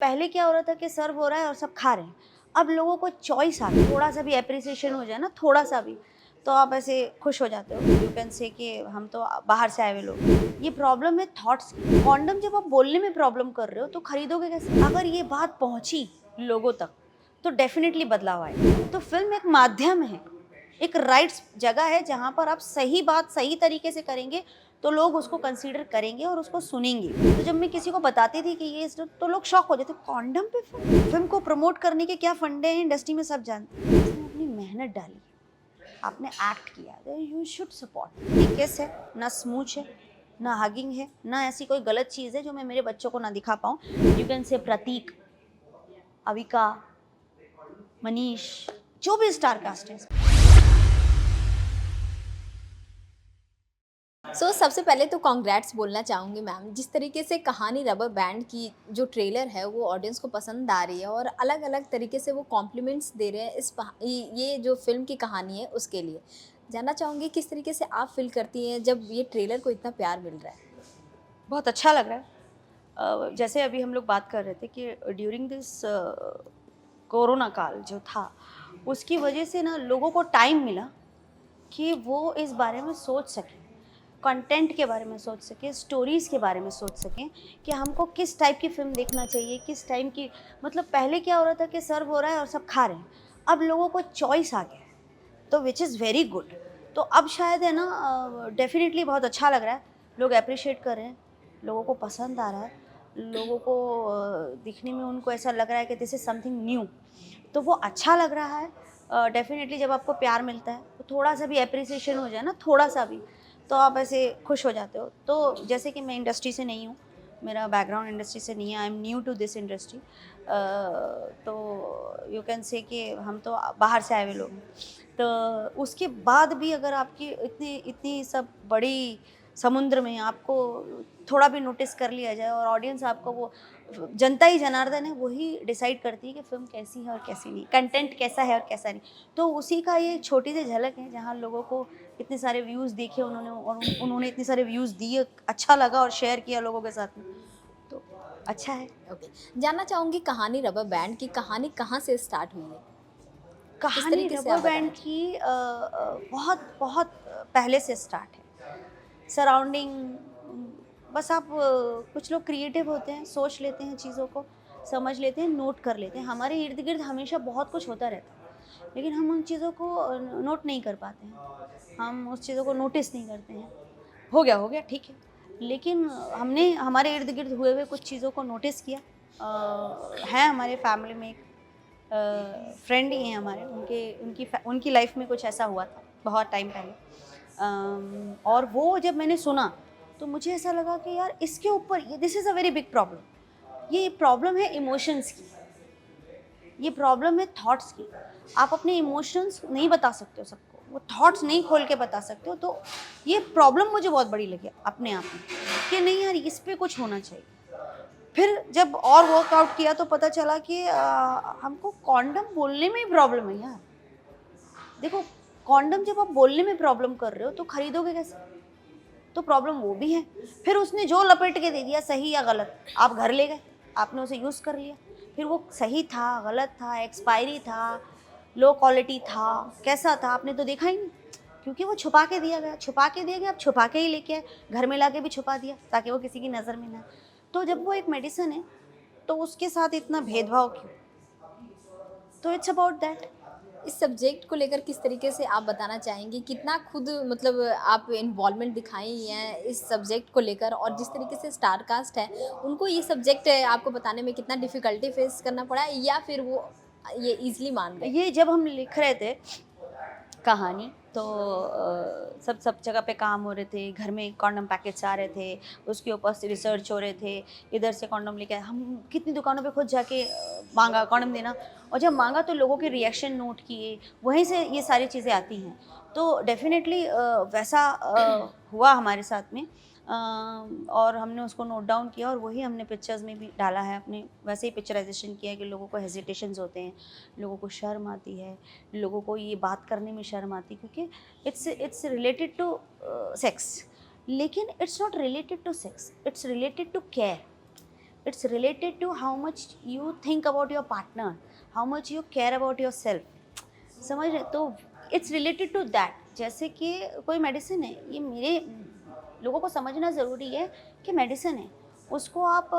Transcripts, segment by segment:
पहले क्या हो रहा था कि सर्व हो रहा है और सब खा रहे हैं। अब लोगों को चॉइस आ गई, थोड़ा सा भी एप्रिसिएशन हो जाए ना, थोड़ा सा भी, तो आप ऐसे खुश हो जाते हो। यू कैन से कि हम तो बाहर से आए हुए लोग। ये प्रॉब्लम है थॉट्स की। कॉन्डम जब आप बोलने में प्रॉब्लम कर रहे हो तो खरीदोगे कैसे? अगर ये बात पहुंची लोगों तक तो डेफिनेटली बदलाव आएगा। तो फिल्म एक माध्यम है, एक राइट्स जगह है जहाँ पर आप सही बात सही तरीके से करेंगे तो लोग उसको कंसीडर करेंगे और उसको सुनेंगे। तो जब मैं किसी को बताती थी कि ये तो लोग शॉक हो जाते, कॉन्डम पे फिल्म को प्रमोट करने के क्या फंडे हैं इंडस्ट्री में सब जानते हैं। इसमें अपनी मेहनत डाली, आपने एक्ट किया, यू शुड सपोर्ट। ये किस है, ना स्मूच है, ना हगिंग है, ना ऐसी कोई गलत चीज़ है जो मैं मेरे बच्चों को ना दिखा पाऊँ। यू कैन से प्रतीक, अविका, मनीष, जो भी स्टार कास्ट है। सबसे पहले तो कॉन्ग्रेट्स बोलना चाहूँगी मैम। जिस तरीके से कहानी रबर बैंड की जो ट्रेलर है वो ऑडियंस को पसंद आ रही है और अलग-अलग तरीके से वो कॉम्प्लीमेंट्स दे रहे हैं ये जो फ़िल्म की कहानी है उसके लिए। जानना चाहूँगी किस तरीके से आप फ़ील करती हैं जब ये ट्रेलर को इतना प्यार मिल रहा है? बहुत अच्छा लग रहा है। जैसे अभी हम लोग बात कर रहे थे कि ड्यूरिंग दिस कोरोना काल जो था, उसकी वजह से ना लोगों को टाइम मिला कि वो इस बारे में सोच सकें, कंटेंट के बारे में सोच सकें, स्टोरीज़ के बारे में सोच सकें कि हमको किस टाइप की फ़िल्म देखना चाहिए, किस टाइम की। मतलब पहले क्या हो रहा था कि सर्व हो रहा है और सब खा रहे हैं। अब लोगों को चॉइस आ गया है, तो विच इज़ वेरी गुड। तो अब शायद है ना, डेफ़िनेटली बहुत अच्छा लग रहा है, लोग एप्रिशिएट कर रहे हैं, लोगों को पसंद आ रहा है, लोगों को दिखने में उनको ऐसा लग रहा है कि दिस इज़ समथिंग न्यू, तो वो अच्छा लग रहा है। डेफ़िनेटली जब आपको प्यार मिलता है, तो थोड़ा-सा भी एप्रिसिएशन हो जाए ना, थोड़ा-सा भी, तो आप ऐसे खुश हो जाते हो। तो जैसे कि मैं इंडस्ट्री से नहीं हूँ, मेरा बैकग्राउंड इंडस्ट्री से नहीं है, I am new to this industry. तो यू कैन से कि हम तो बाहर से आए हुए लोग हैं। तो उसके बाद भी अगर आपकी इतनी इतनी सब बड़ी समुद्र में आपको थोड़ा भी नोटिस कर लिया जाए और ऑडियंस आपको वो जनता ही जनार्दन है, वही डिसाइड करती है कि फ़िल्म कैसी है और कैसी नहीं, कंटेंट कैसा है और कैसा नहीं। तो उसी का ये छोटी सी झलक है जहाँ लोगों को इतने सारे व्यूज़ देखे उन्होंने और उन्होंने इतने सारे व्यूज़ दिए, अच्छा लगा और शेयर किया लोगों के साथ में, तो अच्छा है। ओके। जानना चाहूँगी कहानी रबर बैंड की कहानी कहाँ से स्टार्ट हुई है? किस कहानी तरीके से रबर आप बैंड बताना चाहें? की बहुत बहुत पहले से स्टार्ट है। सराउंडिंग, बस आप कुछ लोग क्रिएटिव होते हैं, सोच लेते हैं चीज़ों को, समझ लेते हैं, नोट कर लेते हैं। हमारे इर्द-गिर्द हमेशा बहुत कुछ होता रहता है, लेकिन हम उन चीज़ों को नोट नहीं कर पाते हैं। हम उस चीज़ों को नोटिस नहीं करते हैं। हो गया, ठीक है। लेकिन हमने हमारे इर्द-गिर्द हुए हुए कुछ चीज़ों को नोटिस किया। है हमारे फैमिली में एक फ्रेंड ही हैं हमारे, उनकी लाइफ में कुछ ऐसा हुआ था बहुत टाइम पहले। और वो जब मैंने सुना तो मुझे ऐसा लगा कि यार इसके ऊपर ये this is a very big problem. ये प्रॉब्लम है इमोशंस की, ये प्रॉब्लम है थॉट्स की। आप अपने इमोशंस नहीं बता सकते हो सबको, वो थॉट्स नहीं खोल के बता सकते हो। तो ये प्रॉब्लम मुझे बहुत बड़ी लगी अपने आप में कि नहीं यार, इस पे कुछ होना चाहिए। फिर जब और वर्कआउट किया तो पता चला कि हमको कॉन्डम बोलने में ही प्रॉब्लम है यार। देखो, कॉन्डम जब आप बोलने में प्रॉब्लम कर रहे हो तो खरीदोगे कैसे? तो प्रॉब्लम वो भी है। फिर उसने जो लपेट के दे दिया, सही या गलत, आप घर ले गए, आपने उसे यूज़ कर लिया। फिर वो सही था, गलत था, एक्सपायरी था, लो क्वालिटी था, कैसा था आपने तो देखा ही नहीं, क्योंकि वो छुपा के दिया गया। छुपा के दिया गया, आप छुपा के ही लेके आए, घर में लाके भी छुपा दिया ताकि वो किसी की नज़र में ना आए। तो जब वो एक मेडिसिन है, तो उसके साथ इतना भेदभाव क्यों? तो इट्स अबाउट दैट। इस सब्जेक्ट को लेकर किस तरीके से आप बताना चाहेंगी? कितना खुद मतलब आप इन्वॉल्वमेंट दिखाई हैं इस सब्जेक्ट को लेकर और जिस तरीके से स्टार कास्ट है, उनको ये सब्जेक्ट आपको बताने में कितना डिफ़िकल्टी फ़ेस करना पड़ा या फिर वो ये ईज़िली मान गए? ये जब हम लिख रहे थे कहानी, तो सब सब जगह पे काम हो रहे थे, घर में कॉन्डम पैकेट्स आ रहे थे, उसके ऊपर से रिसर्च हो रहे थे, इधर से कॉन्डम लेके आए। हम कितनी दुकानों पे खुद जाके माँगा कॉन्डम देना, और जब माँगा तो लोगों के रिएक्शन नोट किए, वहीं से ये सारी चीज़ें आती हैं। तो डेफ़िनेटली वैसा हुआ हमारे साथ में। और हमने उसको नोट डाउन किया और वही हमने पिक्चर्स में भी डाला है अपने, वैसे ही पिक्चराइज़ेशन किया है कि लोगों को हेजिटेशंस होते हैं, लोगों को शर्म आती है, लोगों को ये बात करने में शर्म आती है, क्योंकि इट्स रिलेटेड टू सेक्स, लेकिन it's not related to sex, it's related to care. It's related to how much you think about your partner, how much you care about yourself. समझ रहे? तो इट्स रिलेटेड टू दैट। जैसे कि कोई medicine है, ये मेरे लोगों को समझना ज़रूरी है कि मेडिसिन है, उसको आप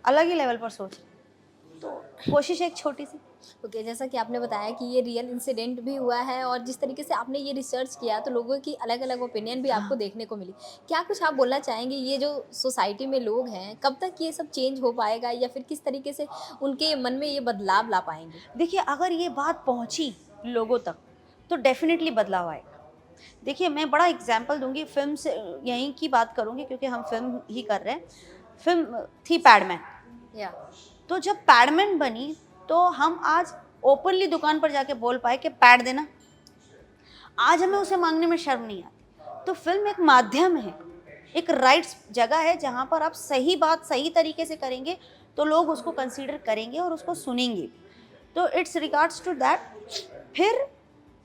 अलग ही लेवल पर सोचें। तो कोशिश एक छोटी सी। ओके, जैसा कि आपने बताया कि ये रियल इंसिडेंट भी हुआ है और जिस तरीके से आपने ये रिसर्च किया तो लोगों की अलग अलग ओपिनियन भी आपको देखने को मिली। क्या कुछ आप बोलना चाहेंगे, ये जो सोसाइटी में लोग हैं कब तक ये सब चेंज हो पाएगा या फिर किस तरीके से उनके मन में ये बदलाव ला पाएंगे? देखिए, अगर ये बात पहुंची लोगों तक तो डेफिनेटली बदलाव आएगा। देखिए, मैं बड़ा एग्जाम्पल दूंगी, फिल्म से यहीं की बात करूंगी क्योंकि हम फिल्म ही कर रहे हैं। फिल्म थी पैडमैन। या तो जब पैडमैन बनी तो हम आज ओपनली दुकान पर जाके बोल पाए कि पैड देना। आज हमें उसे मांगने में शर्म नहीं आती। तो फिल्म एक माध्यम है, एक राइट्स जगह है जहाँ पर आप सही बात सही तरीके से करेंगे तो लोग उसको कंसीडर करेंगे और उसको सुनेंगे। तो इट्स रिगार्ड्स टू दैट। फिर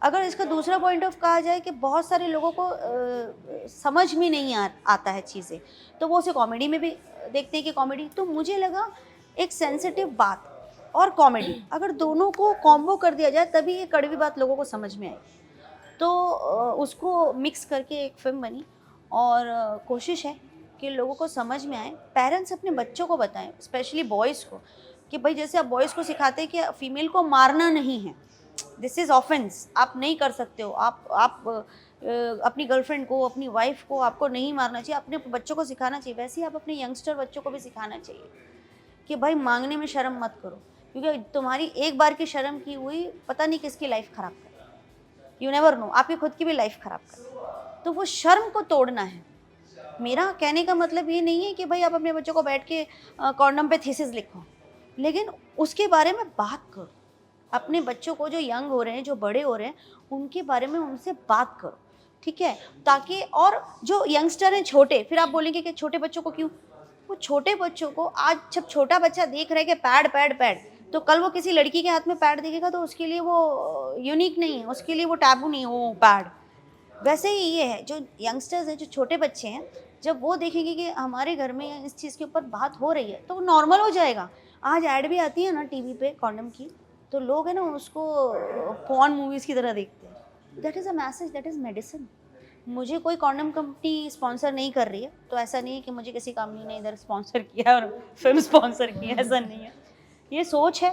अगर इसका दूसरा पॉइंट ऑफ कहा जाए कि बहुत सारे लोगों को समझ में नहीं आता है चीज़ें, तो वो उसे कॉमेडी में भी देखते हैं कि कॉमेडी। तो मुझे लगा एक सेंसिटिव बात और कॉमेडी अगर दोनों को कॉम्बो कर दिया जाए तभी ये कड़वी बात लोगों को समझ में आएगी। तो उसको मिक्स करके एक फिल्म बनी और कोशिश है कि लोगों को समझ में आए। पेरेंट्स अपने बच्चों को बताएं, स्पेशली बॉयज़ को, कि भाई जैसे आप बॉयज़ को सिखाते हैं कि फीमेल को मारना नहीं है, दिस इज़ ऑफेंस, आप नहीं कर सकते हो, आप अपनी गर्लफ्रेंड को, अपनी वाइफ को आपको नहीं मारना चाहिए, अपने बच्चों को सिखाना चाहिए। वैसे ही आप अपने यंगस्टर बच्चों को भी सिखाना चाहिए कि भाई मांगने में शर्म मत करो, क्योंकि तुम्हारी एक बार की शर्म की हुई पता नहीं किसकी लाइफ ख़राब करे। यू नेवर नो, आपकी खुद की भी लाइफ ख़राब करे। तो वो शर्म को तोड़ना है। मेरा कहने का मतलब ये नहीं है कि भाई आप अपने बच्चों को बैठ के कॉन्डम पे थीसिस लिखो, लेकिन उसके बारे में बात करो। अपने बच्चों को, जो यंग हो रहे हैं, जो बड़े हो रहे हैं, उनके बारे में उनसे बात करो, ठीक है? ताकि और जो यंगस्टर हैं छोटे, फिर आप बोलेंगे कि छोटे बच्चों को क्यों? वो छोटे बच्चों को आज जब छोटा बच्चा देख रहा है कि पैड पैड पैड, तो कल वो किसी लड़की के हाथ में पैड देखेगा तो उसके लिए वो यूनिक नहीं है, उसके लिए वो टैबू नहीं है वो पैड। वैसे ही ये है, जो यंगस्टर्स हैं, जो छोटे बच्चे हैं, जब वो देखेंगे कि हमारे घर में इस चीज़ के ऊपर बात हो रही है तो वो नॉर्मल हो जाएगा। आज ऐड भी आती है ना टीवी पे कॉन्डम की, तो लोग है ना उसको पॉर्न मूवीज़ की तरह देखते हैं। That is a message, that is medicine. मुझे कोई कॉन्डम कंपनी स्पॉन्सर नहीं कर रही है, तो ऐसा नहीं है कि मुझे किसी कंपनी ने इधर स्पॉन्सर किया और फिल्म स्पॉन्सर की है, ऐसा नहीं है। ये सोच है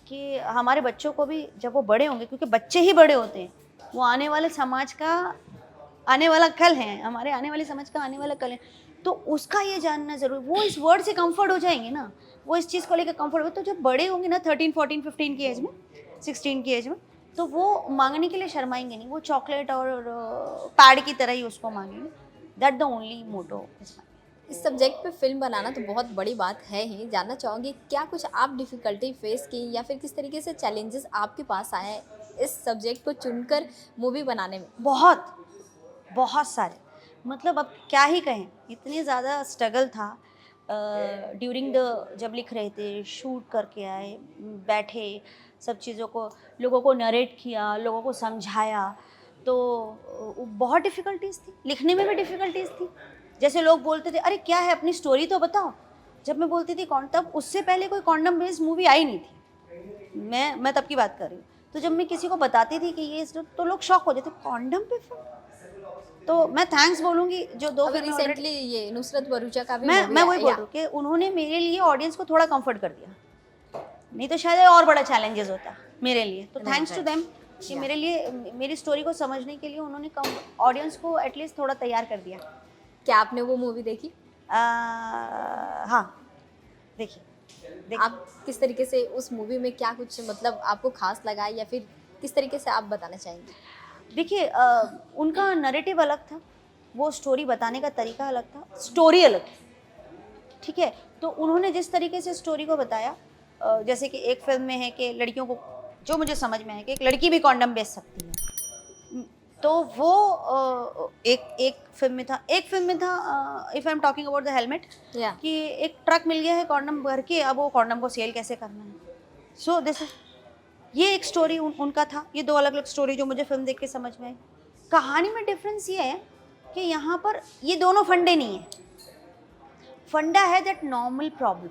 कि हमारे बच्चों को भी जब वो बड़े होंगे, क्योंकि बच्चे ही बड़े होते हैं, वो आने वाले समाज का आने वाला कल है, हमारे आने वाले समाज का आने वाला कल है, तो उसका ये जानना ज़रूरी। वो इस वर्ड से कंफर्ट हो जाएंगे ना, वो इस चीज़ को लेकर कंफर्ट हो, तो जब बड़े होंगे ना 13, 14, 15 की एज में, 16 की एज में, तो वो मांगने के लिए शर्माएंगे नहीं, वो चॉकलेट और पैड की तरह ही उसको मांगेंगे। दैट द ओनली मोटो। इस सब्जेक्ट पे फिल्म बनाना तो बहुत बड़ी बात है ही। जानना चाहूँगी क्या कुछ आप डिफ़िकल्टी फेस की या फिर किस तरीके से चैलेंजेस आपके पास आए हैं इस सब्जेक्ट को चुनकर मूवी बनाने में? बहुत सारे, मतलब अब क्या ही कहें, इतनी ज़्यादा स्ट्रगल था। ड्यूरिंग द जब लिख रहे थे, शूट करके आए, बैठे, सब चीज़ों को लोगों को नरेट किया, लोगों को समझाया, तो बहुत डिफ़िकल्टीज़ थी। लिखने में भी डिफ़िकल्टीज़ थी। जैसे लोग बोलते थे, अरे क्या है, अपनी स्टोरी तो बताओ। जब मैं बोलती थी तब उससे पहले कोई कॉन्डम बेस्ड मूवी आई नहीं थी, मैं तब की बात कर रही हूँ। तो जब मैं किसी को बताती थी कि ये, तो लोग शॉक हो जाते, कॉन्डम पे फिल्म। तो मैं थैंक्स बोलूँगी जो दो अभी फिल्में रिसेंटली ये नुसरत भरूचा का भी मैं movie वही बोल आया। रही हूँ कि उन्होंने मेरे लिए ऑडियंस को थोड़ा कंफर्ट कर दिया, नहीं तो शायद और बड़ा चैलेंजेस होता मेरे लिए। तो थैंक्स टू देम कि मेरे लिए, मेरी स्टोरी को समझने के लिए उन्होंने ऑडियंस को एटलीस्ट थोड़ा तैयार कर दिया। क्या आपने वो मूवी देखी? हाँ, देखिए। आप किस तरीके से उस मूवी में क्या कुछ मतलब आपको खास लगा या फिर किस तरीके से आप बताना चाहेंगे? देखिए, उनका नैरेटिव अलग था, वो स्टोरी बताने का तरीका अलग था, स्टोरी अलग थी, ठीक है? तो उन्होंने जिस तरीके से स्टोरी को बताया, जैसे कि एक फिल्म में है कि लड़कियों को, जो मुझे समझ में आया कि एक लड़की भी कॉन्डम बेच सकती है, तो वो एक फिल्म में था। एक फिल्म में था, if I am talking about the helmet, कि एक ट्रक मिल गया है कॉन्डम भर के, अब वो कॉन्डम को सेल कैसे करना है। सो दिस, ये एक स्टोरी उनका था। ये दो अलग अलग स्टोरी जो मुझे फिल्म देख के समझ में आई। कहानी में डिफरेंस ये है कि यहाँ पर ये दोनों फंडे नहीं है। फंडा है दैट नॉर्मल प्रॉब्लम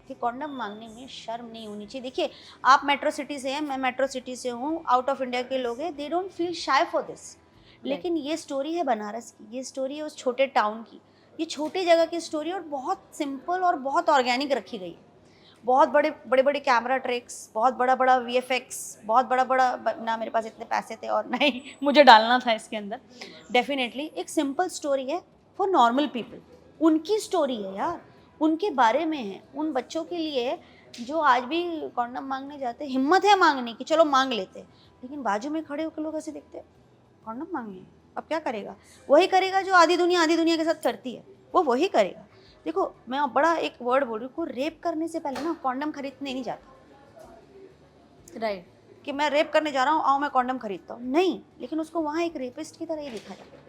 कि कॉन्डम मांगने में शर्म नहीं होनी चाहिए। देखिए, आप मेट्रो सिटी से हैं, मैं मेट्रो सिटी से हूँ, आउट ऑफ इंडिया के लोग हैं, they don't feel shy for this. लेकिन ये स्टोरी है बनारस की, ये स्टोरी है उस छोटे टाउन की, ये छोटी जगह की स्टोरी, और बहुत सिंपल और बहुत ऑर्गेनिक रखी गई है। बहुत बड़े बड़े बड़े कैमरा ट्रिक्स, बहुत बड़ा बड़ा वीएफएक्स, बहुत बड़ा बड़ा, ना मेरे पास इतने पैसे थे और ना ही मुझे डालना था इसके अंदर। डेफिनेटली एक सिंपल स्टोरी है फॉर नॉर्मल पीपल, उनकी स्टोरी है यार, उनके बारे में है, उन बच्चों के लिए जो आज भी कॉन्डम मांगने जाते हैं, हिम्मत है मांगने की, चलो मांग लेते हैं, लेकिन बाजू में खड़े होकर लोग ऐसे देखते हैं, कॉन्डम मांगने अब क्या करेगा? वही करेगा जो आधी दुनिया के साथ करती है, वो वही करेगा। देखो, मैं बड़ा एक वर्ड बोल रही हूँ, रेप करने से पहले ना कॉन्डम खरीदने नहीं जाता। राइट। कि मैं रेप करने जा रहा हूँ, आओ मैं कॉन्डम खरीदता हूँ, नहीं। लेकिन उसको वहाँ एक रेपिस्ट की तरह ही देखा जाता है,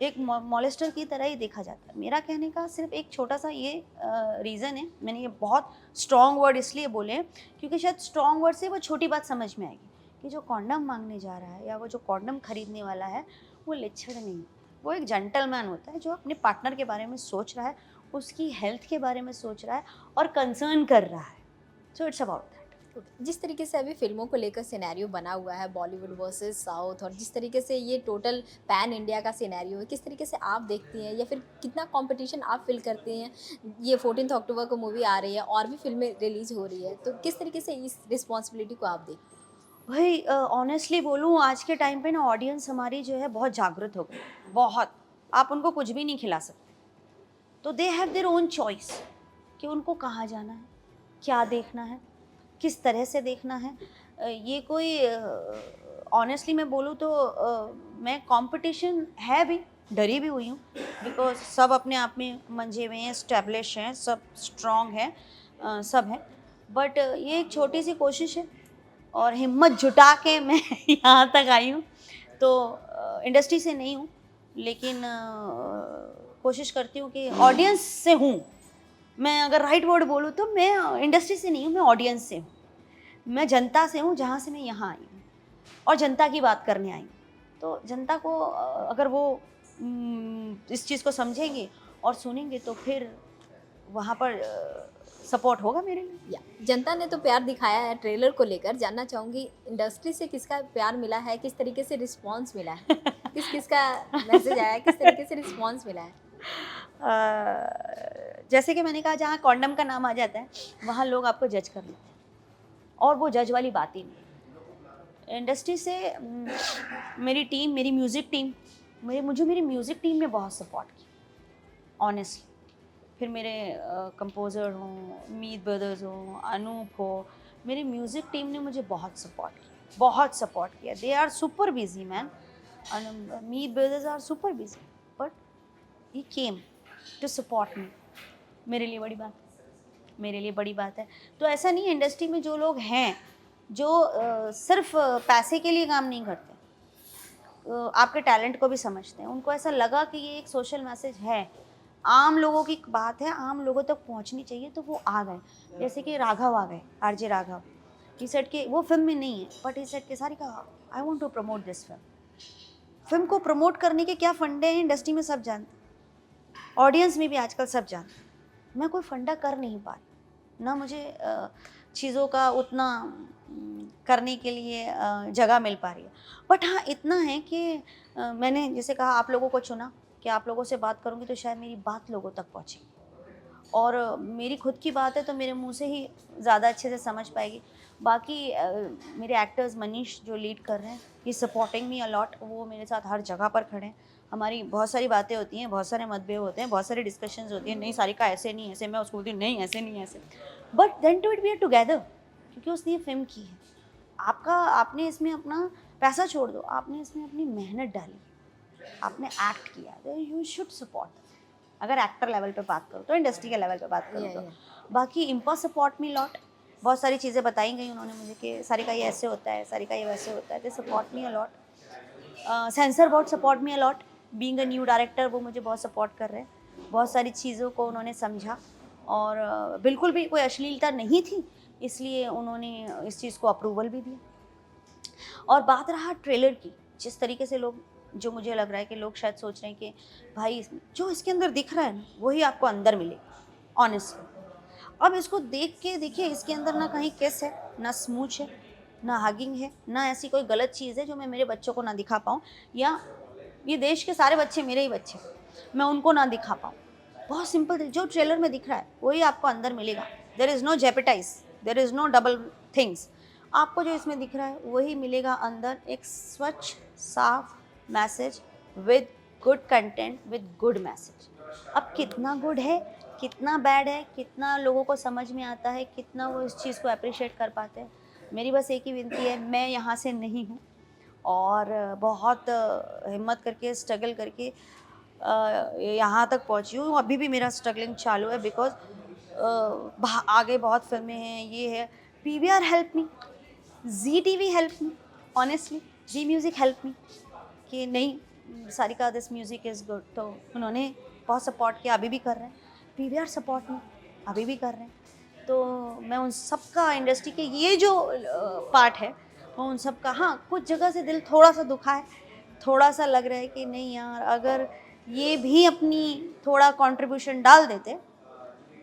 एक मॉलेस्टर की तरह ही देखा जाता है। मेरा कहने का सिर्फ एक छोटा सा ये रीज़न है, मैंने ये बहुत स्ट्रॉन्ग वर्ड इसलिए बोले क्योंकि शायद स्ट्रॉन्ग वर्ड से वो छोटी बात समझ में आएगी कि जो कॉन्डम मांगने जा रहा है या वो जो कॉन्डम खरीदने वाला है, वो लिच्छड़ नहीं, वो एक जेंटलमैन होता है जो अपने पार्टनर के बारे में सोच रहा है, उसकी हेल्थ के बारे में सोच रहा है और कंसर्न कर रहा है। So it's about that. जिस तरीके से अभी फिल्मों को लेकर सिनेरियो बना हुआ है बॉलीवुड वर्सेस साउथ, और जिस तरीके से ये टोटल पैन इंडिया का सिनेरियो है, किस तरीके से आप देखती हैं या फिर कितना कंपटीशन आप फील करती हैं? ये 14 अक्टूबर को मूवी आ रही है और भी फिल्में रिलीज हो रही है, तो किस तरीके से इस रिस्पॉन्सिबिलिटी को आप देखती हैं? भाई ऑनेस्टली बोलूँ, आज के टाइम पे ना ऑडियंस हमारी जो है बहुत जागृत हो गई, बहुत। आप उनको कुछ भी नहीं खिला सकते, तो they have their own choice कि उनको कहाँ जाना है, क्या देखना है, किस तरह से देखना है। ये कोई ऑनेस्टली मैं बोलूँ तो मैं कंपटीशन है भी, डरी भी हुई हूँ, बिकॉज सब अपने आप में मंजे हुए हैं, स्टैब्लिश हैं, सब स्ट्रॉन्ग हैं, सब हैं। बट ये एक छोटी सी कोशिश है और हिम्मत जुटा के मैं यहाँ तक आई हूँ। तो इंडस्ट्री से नहीं हूँ, लेकिन कोशिश करती हूँ कि ऑडियंस से हूँ। मैं अगर राइट वर्ड बोलूँ तो मैं इंडस्ट्री से नहीं हूँ, मैं ऑडियंस से हूँ, मैं जनता से हूँ, जहाँ से मैं यहाँ आई हूँ और जनता की बात करने आई हूँ। तो जनता को अगर वो इस चीज़ को समझेंगे और सुनेंगे तो फिर वहाँ पर सपोर्ट होगा मेरे लिए। या जनता ने तो प्यार दिखाया है ट्रेलर को लेकर, जानना चाहूँगी इंडस्ट्री से किसका प्यार मिला है, किस तरीके से रिस्पॉन्स मिला है, किस किस का मैसेज आया है, किस तरीके से रिस्पॉन्स मिला है? जैसे कि मैंने कहा, जहाँ कॉन्डम का नाम आ जाता है वहाँ लोग आपको जज कर लेते हैं, और वो जज वाली बात ही नहीं। इंडस्ट्री से मेरी टीम, मेरी म्यूज़िक टीम, मेरी म्यूज़िक टीम ने बहुत सपोर्ट किया ऑनेस्टली। फिर मेरे कंपोज़र हों, मीत ब्रदर्स हों, अनूप हो, मेरी म्यूज़िक टीम ने मुझे बहुत सपोर्ट किया। They are super busy man, Meet brothers are super busy, but he came to support me. मेरे लिए बड़ी बात है। तो ऐसा नहीं है, इंडस्ट्री में जो लोग हैं जो सिर्फ पैसे के लिए काम नहीं करते, आपके टैलेंट को भी समझते हैं, उनको ऐसा लगा कि ये एक सोशल मैसेज है, आम लोगों की बात है, आम लोगों तक पहुंचनी चाहिए, तो वो आ गए। जैसे कि राघव आ गए, आरजे राघव, ही सेड के वो फिल्म में नहीं है, बट ही सेड के Sarika I want to promote this film को प्रमोट करने के क्या फंडे हैं इंडस्ट्री में सब जानते हैं, ऑडियंस में भी आजकल सब जानते हैं। मैं कोई फंडा कर नहीं पा रही, ना मुझे चीज़ों का उतना करने के लिए जगह मिल पा रही है। बट हाँ, इतना है कि मैंने जैसे कहा, आप लोगों को चुना कि आप लोगों से बात करूँगी तो शायद मेरी बात लोगों तक पहुँचेगी, और मेरी खुद की बात है तो मेरे मुंह से ही ज़्यादा अच्छे से समझ पाएगी। बाकी मेरे एक्टर्स मनीष जो लीड कर रहे हैं, ही सपोर्टिंग मी अलॉट, वो मेरे साथ हर जगह पर खड़े हैं। हमारी बहुत सारी बातें होती हैं, बहुत सारे मतभेद होते हैं, बहुत सारी डिस्कशंस होती हैं, नहीं सारिका ऐसे नहीं ऐसे, मैं उसको बोलती हूँ नहीं ऐसे नहीं ऐसे, but then to it we are together, क्योंकि उसने ये फिल्म की है। आपने इसमें अपना पैसा छोड़ दो, आपने इसमें अपनी मेहनत डाली, आपने एक्ट किया, तो यू शुड सपोर्ट। अगर एक्टर लेवल पे बात करो तो, इंडस्ट्री के लेवल पे बात करो तो बाकी इम्पा सपोर्ट मी लॉट। बहुत सारी चीज़ें बताई गई उन्होंने मुझे कि सारिका ये ऐसे होता है, सारिका ये वैसे होता है, they support me a lot. Censor board support me a lot, being a new director वो मुझे बहुत सपोर्ट कर रहे हैं। बहुत सारी चीज़ों को उन्होंने समझा, और बिल्कुल भी कोई अश्लीलता नहीं थी, इसलिए उन्होंने इस चीज़ को अप्रूवल भी दिया। और बात रहा ट्रेलर की, जिस तरीके से लोग जो मुझे लग रहा है कि लोग शायद सोच रहे हैं कि भाई जो इसके अंदर दिख रहा है ना वही आपको अंदर मिलेगा, ऑनेस्टली। अब इसको देख के देखिए, इसके अंदर ना कहीं किस है, ना स्मूच है, ना हगिंग है, ना ऐसी कोई गलत चीज़ है जो मैं मेरे बच्चों को ना दिखा पाऊँ, या ये देश के सारे बच्चे मेरे ही बच्चे, मैं उनको ना दिखा पाऊँ। बहुत सिंपल, जो ट्रेलर में दिख रहा है वही आपको अंदर मिलेगा। देयर इज़ नो जेपेटाइज, there is no double things. आपको जो इसमें दिख रहा है वही मिलेगा अंदर, एक स्वच्छ साफ message with good content, with good message. अब कितना गुड है, कितना बैड है, कितना लोगों को समझ में आता है, कितना वो इस चीज़ को अप्रिशिएट कर पाते हैं, मेरी बस एक ही विनती है, मैं यहाँ से नहीं हूँ और बहुत हिम्मत करके स्ट्रगल करके यहाँ तक पहुँची हूँ। अभी भी मेरा स्ट्रगलिंग चालू है, बिकॉज आगे बहुत फिल्में हैं, ये है। PVR हेल्प मी, जी TV हेल्प मी, ऑनेस्टली जी म्यूज़िक हेल्प मी कि नहीं Sarika this music is good, तो उन्होंने बहुत सपोर्ट किया, अभी भी कर रहे हैं। PVR सपोर्ट में अभी भी कर रहे हैं। तो मैं उन सब का, इंडस्ट्री के ये जो पार्ट है, मैं उन सब का, हाँ कुछ जगह से दिल थोड़ा सा दुखा है, थोड़ा सा लग रहा है कि नहीं यार, अगर ये भी अपनी थोड़ा कंट्रीब्यूशन डाल देते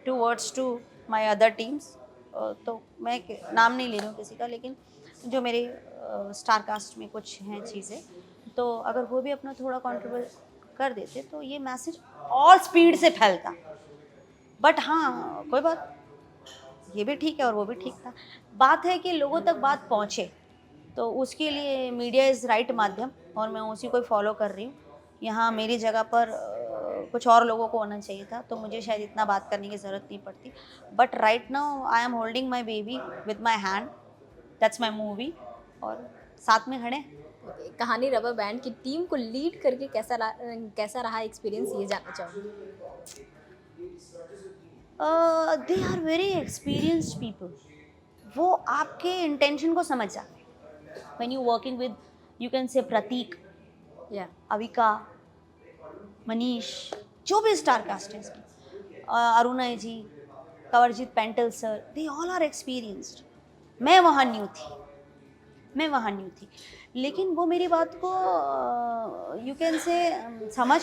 towards to my other teams, तो मैं नाम नहीं ले रही हूँ किसी का, लेकिन जो मेरे स्टार कास्ट में कुछ हैं चीज़ें, तो अगर वो भी अपना थोड़ा कंट्रीब्यूट कर देते तो ये मैसेज और स्पीड से फैलता। बट हाँ कोई बात, ये भी ठीक है और वो भी ठीक था। बात है कि लोगों तक बात पहुँचे, तो उसके लिए मीडिया इज़ राइट माध्यम, और मैं उसी को फॉलो कर रही हूँ। यहाँ मेरी जगह पर कुछ और लोगों को होना चाहिए था, तो मुझे शायद इतना बात करने की ज़रूरत नहीं पड़ती। But right now I am holding my baby with my hand, that's my movie, और साथ में खड़े हैं। कहानी रबर बैंड की टीम को लीड करके कैसा रहा एक्सपीरियंस, ये जानना चाहूँगी। They are very experienced people, वो आपके इंटेंशन को समझ जाते हैं। When you working with, you can say Prateek, या अविका, मनीष, जो भी स्टार कास्ट है इसमें, Aruna ji, Kanwarjeet Pental sir, they all are experienced. मैं वहाँ न्यू थी, लेकिन वो मेरी बात को यू कैन से समझ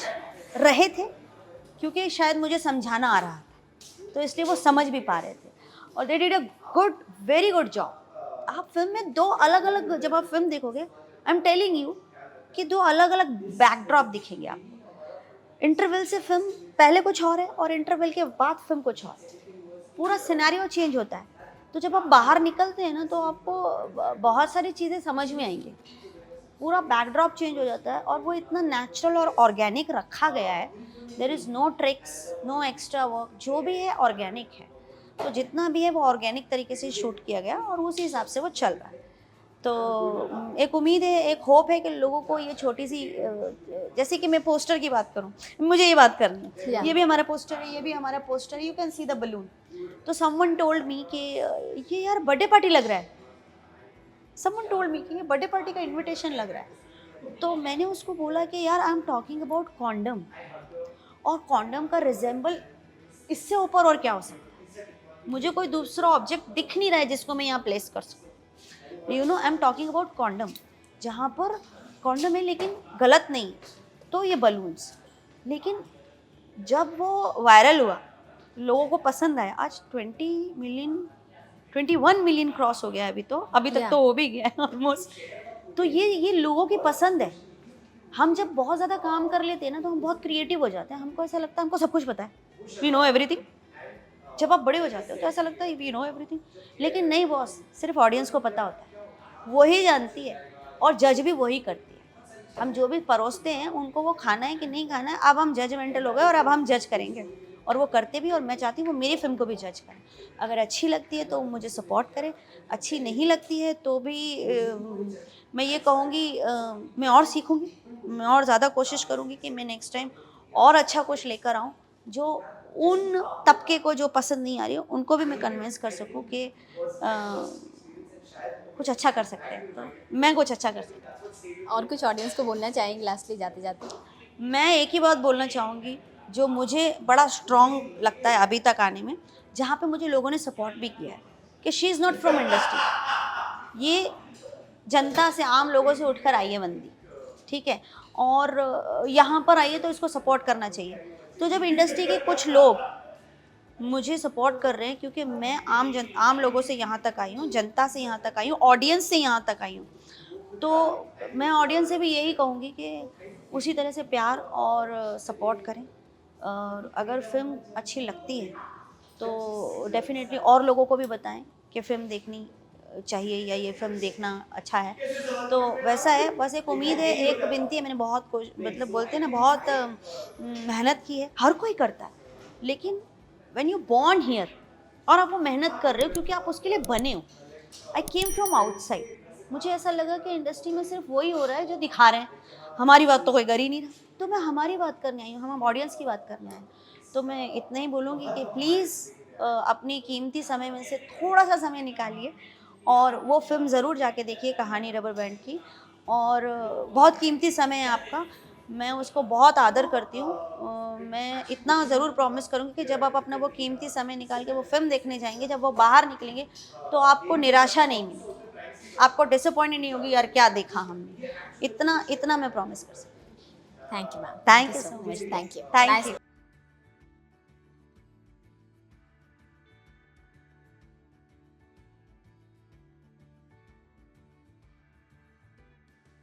रहे थे, क्योंकि शायद मुझे समझाना आ रहा था, तो इसलिए वो समझ भी पा रहे थे, और they did a good, very good job. आप फिल्म में दो अलग अलग, जब आप फिल्म देखोगे, आई एम टेलिंग यू कि दो अलग अलग बैकड्रॉप दिखेंगे आपको। इंटरवल से फिल्म पहले कुछ और है, और इंटरवल के बाद फिल्म कुछ और है, पूरा सिनेरियो चेंज होता है। तो जब आप बाहर निकलते हैं ना, तो आपको बहुत सारी चीज़ें समझ में आएंगी, पूरा बैकड्रॉप चेंज हो जाता है, और वो इतना नेचुरल और ऑर्गेनिक रखा गया है। There is no tricks, no extra work, जो भी है ऑर्गेनिक है। तो जितना भी है वो ऑर्गेनिक तरीके से शूट किया गया, और उसी हिसाब से वो चल रहा है। तो एक उम्मीद है, एक होप है कि लोगों को ये छोटी सी, जैसे कि मैं पोस्टर की बात करूं, मुझे ये बात करनी है, Yeah. ये भी हमारा पोस्टर है, ये भी हमारा पोस्टर है, you can see the balloon. तो समवन टोल्ड मी कि ये यार बर्थडे पार्टी लग रहा है, समवन टोल्ड मी कि ये बर्थडे पार्टी का इनविटेशन लग रहा है। तो मैंने उसको बोला कि यार I am talking about condom, और कॉन्डम का रिजेंबल इससे ऊपर और क्या हो सकता है। मुझे कोई दूसरा ऑब्जेक्ट दिख नहीं रहा है जिसको मैं यहाँ प्लेस कर सकूँ। You know, I am talking about condom, जहाँ पर कॉन्डम है लेकिन गलत नहीं, तो ये बलून्स। लेकिन जब वो वायरल हुआ, लोगों को पसंद आया, आज 20 मिलियन 21 मिलियन क्रॉस हो गया है अभी तक Yeah. तो हो भी गया है ऑलमोस्ट। तो ये लोगों की पसंद है। हम जब बहुत ज़्यादा काम कर लेते हैं ना, तो हम बहुत क्रिएटिव हो जाते हैं, हमको ऐसा लगता है हमको सब कुछ पता है, वी नो एवरीथिंग। जब आप बड़े हो जाते हो तो ऐसा लगता है वी नो एवरीथिंग, लेकिन नहीं बॉस, सिर्फ ऑडियंस को पता होता है, वही जानती है, और जज भी वही करती है। हम जो भी परोसते हैं उनको वो खाना है कि नहीं खाना है, अब हम जजमेंटल हो गए और अब हम जज करेंगे, और वो करते भी। और मैं चाहती हूँ वो मेरी फिल्म को भी जज करें। अगर अच्छी लगती है तो मुझे सपोर्ट करें, अच्छी नहीं लगती है तो भी मैं ये कहूँगी, मैं और सीखूँगी, मैं और ज़्यादा कोशिश करूँगी कि मैं नेक्स्ट टाइम और अच्छा कुछ लेकर आऊँ, जो उन तबके को जो पसंद नहीं आ रही हो उनको भी मैं कन्विंस कर सकूँ कि कुछ अच्छा कर सकते हैं, तो मैं कुछ अच्छा कर सकती हूँ। और कुछ ऑडियंस को बोलना चाहेंगे लास्टली जाते जाते? मैं एक ही बात बोलना चाहूँगी, जो मुझे बड़ा स्ट्रॉन्ग लगता है अभी तक आने में, जहाँ पे मुझे लोगों ने सपोर्ट भी किया है, कि she is not from industry, ये जनता से, आम लोगों से उठकर आई है बंदी, ठीक है, और यहाँ पर आइए तो इसको सपोर्ट करना चाहिए। तो जब इंडस्ट्री के कुछ लोग मुझे सपोर्ट कर रहे हैं, क्योंकि मैं आम लोगों से यहाँ तक आई हूँ, जनता से यहाँ तक आई हूँ, ऑडियंस से यहाँ तक आई हूँ, तो मैं ऑडियंस से भी यही कहूँगी कि उसी तरह से प्यार और सपोर्ट करें। और अगर फ़िल्म अच्छी लगती है तो डेफ़िनेटली और लोगों को भी बताएं कि फ़िल्म देखनी चाहिए या ये फ़िल्म देखना अच्छा है। तो वैसा है, बस एक उम्मीद है, एक विनती है, मैंने बहुत मतलब बोलते हैं ना, बहुत मेहनत की है, हर कोई करता है, लेकिन व्हेन यू बॉर्न हियर और आप वो मेहनत कर रहे हो क्योंकि आप उसके लिए बने हो। आई केम फ्रॉम आउटसाइड, मुझे ऐसा लगा कि इंडस्ट्री में सिर्फ वही हो रहा है जो दिखा रहे हैं, हमारी बात तो कोई कर ही नहीं रहा। तो मैं हमारी बात करने आई हूँ, हम ऑडियंस की बात करने आए हैं। तो मैं इतना ही बोलूँगी कि प्लीज़ अपनी कीमती समय में से थोड़ा सा समय निकालिए और वो फिल्म ज़रूर जाके देखिए, कहानी रबर बैंड की। और बहुत कीमती समय है आपका, मैं उसको बहुत आदर करती हूँ। मैं इतना ज़रूर प्रॉमिस करूँगी कि जब आप अपना वो कीमती समय निकाल के वो फ़िल्म देखने जाएँगे, जब वो बाहर निकलेंगे तो आपको निराशा नहीं मिलेगी, आपको डिसअपॉइंटेड नहीं होगी, यार क्या देखा हमने। इतना इतना मैं प्रॉमिस कर सकती थैंक यू मैम, हूँ। Thank you so much, thank you. Thank you.